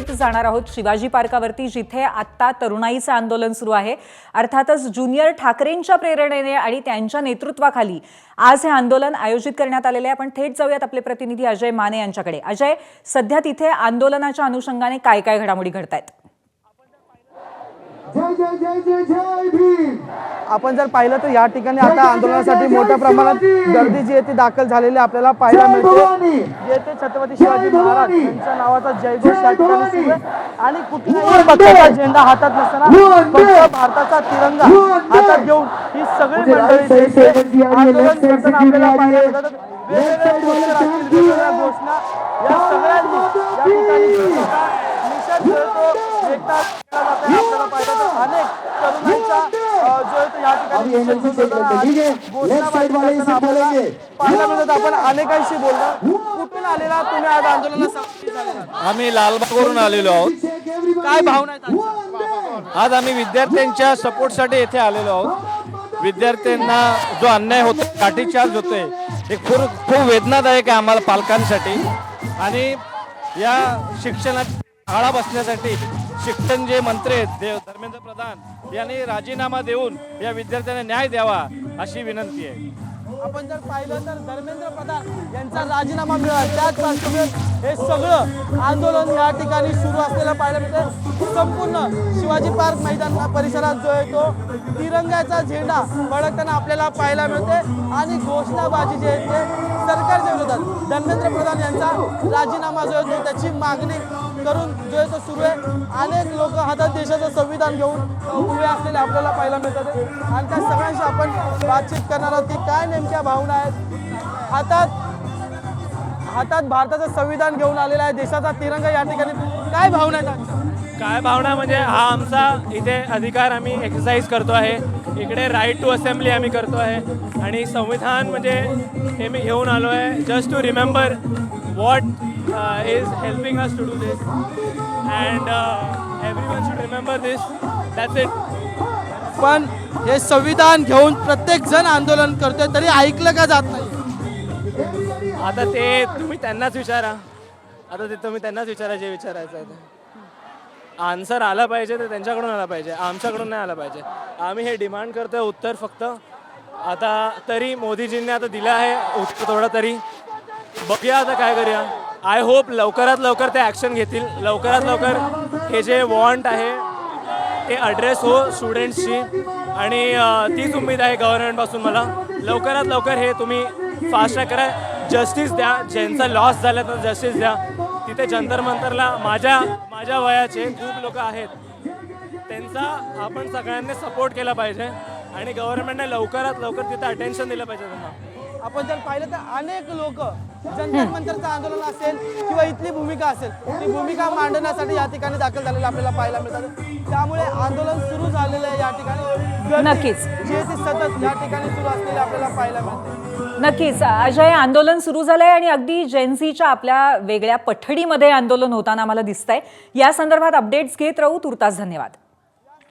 थेट जाणार आहोत शिवाजी पार्कावरती, जिथे आत्ता तरुणाईचं आंदोलन सुरू आहे। अर्थातच ज्युनियर ठाकरेंच्या प्रेरणेने आणि त्यांच्या नेतृत्वाखाली आज हे आंदोलन आयोजित करण्यात आलेले आहे। आपण थेट जाऊयात आपले प्रतिनिधी अजय माने यांच्याकडे। अजय, सध्या तिथे आंदोलनाच्या अनुषंगाने काय काय घडामोडी घडतायत? जय जय जय जय जय भीम। आपण जर पाहिलं तर या ठिकाणी आता आंदोलनासाठी मोठ्या प्रमाणात गर्दी जी आहे ती दाखल झालेली आपल्याला पाहायला मिळते। येथे छत्रपती शिवाजी महाराज यांच्या नावाचा जयघोष या ठिकाणी सुरू आहे आणि कुठलाही पक्षाचा झेंडा हातात नसताना फक्त भारताचा तिरंगा हातात घेऊन ही सगळी मंडळी आंदोलन करताना आपल्याला पाहायला मिळतात। वेगवेगळ्या पोस्टर असतील, वेगवेगळ्या घोषणा या सगळ्यांनी या ठिकाणी निषेध करतो आपल्याला पाहिजे तर अनेक तरुणांचा जो आहे तो या ठिकाणी पाहायला मिळतात। आपण अनेकांशी बोललो। कुठून आलेला तुम्ही आज आंदोलनाला? आम्ही लालबागवरून आलेलो आहोत। काय भावना आहेत आज आम्ही विद्यार्थ्यांच्या सपोर्टसाठी येथे आलेलो आहोत। विद्यार्थ्यांना जो अन्याय होतो, लाठीचार्ज होतोय, हे खूप वेदनादायक आहे आम्हाला पालकांसाठी। आणि या शिक्षणात आळा बसण्यासाठी शिक्षण जे मंत्री आहेत धर्मेंद्र प्रधान यांनी राजीनामा देऊन या विद्यार्थ्यांना न्याय द्यावा अशी विनंती आहे। आपण जर पाहिलं तर धर्मेंद्र प्रधान यांचा राजीनामा मिळाला, त्याच पार्श्वभूमीवर हे सगळं आंदोलन या ठिकाणी सुरू असलेलं पाहायला मिळतं। संपूर्ण शिवाजी पार्क मैदान परिसरात जो आहे तो तिरंग्याचा झेंडा फडकताना आपल्याला पाहायला मिळते आणि घोषणाबाजी जी आहे ते सरकारच्या विरोधात धर्मेंद्र प्रधान यांचा राजीनामा जो आहे तो त्याची मागणी करून जो आहे तो सुरू आहे। अनेक लोक हातात देशाचं संविधान घेऊन उभे असलेले आपल्याला पाहायला मिळतात आणि त्या सगळ्यांशी आपण बातचीत करणार आहोत की काय नेमक्या भावना आहेत। हातात भारताचं संविधान घेऊन आलेला आहे, देशाचा तिरंगा या ठिकाणी काय भावना आहेत? काय भावना म्हणजे हा आमचा इथे अधिकार आम्ही एक्सरसाइज करतो आहे। इकडे राईट टू असेंब्ली आम्ही करतो आहे आणि संविधान म्हणजे हे मी घेऊन आलो आहे just to remember what is helping us to do this and everyone should remember this. That's it. पण हे संविधान घेऊन प्रत्येक जण आंदोलन करतोय तरी ऐकलं का जात नाही? आता ते तुम्ही त्यांनाच विचारा। आता ते तुम्ही त्यांनाच विचारा जे विचारायचं आहे ते। आन्सर आला पाहिजे तर त्यांच्याकडून आला पाहिजे, आमच्याकडून नाही आला पाहिजे। आम्ही हे डिमांड करतोय उत्तर फक्त। आता तरी मोदीजींनी आता दिलं आहे उत्तर थोडं तरी, बघूया आता काय करूया। आय होप लवकरात लवकर ते ॲक्शन घेतील, लवकरात लवकर हे जे वॉन्ट आहे ते ॲड्रेस हो स्टुडंट्सची आणि तीच उमेद आहे गव्हर्नमेंटपासून मला। लवकरात लवकर हे तुम्ही फास्ट ट्रॅक करा, जस्टिस द्या, ज्यांचा लॉस झाला तर जस्टिस द्या। तिथे जंतर मंतरला माझ्या वयाचे खूप लोक आहेत, त्यांचा आपण सगळ्यांनी सपोर्ट केला पाहिजे आणि गव्हर्नमेंटने लवकरात लवकर तिथे अटेन्शन दिलं पाहिजे त्यांना। आपण जर पाहिलं तर अनेक लोक जंतर मंतरचं आंदोलन असेल किंवा इथली भूमिका असेल ती भूमिका मांडण्यासाठी या ठिकाणी दाखल झालेलं आपल्याला पाहायला मिळतात। त्यामुळे आंदोलन सुरू झालेलं आहे या ठिकाणी। नक्कीच जे ती सतत या ठिकाणी सुरू असलेली आपल्याला पाहायला मिळते। नक्कीच अजय, आंदोलन सुरू झालंय आणि अगदी जेनझीच्या आपल्या वेगळ्या पठडीमध्ये आंदोलन होताना आम्हाला दिसतंय। या संदर्भात अपडेट्स घेत राहू। तुर्तास धन्यवाद।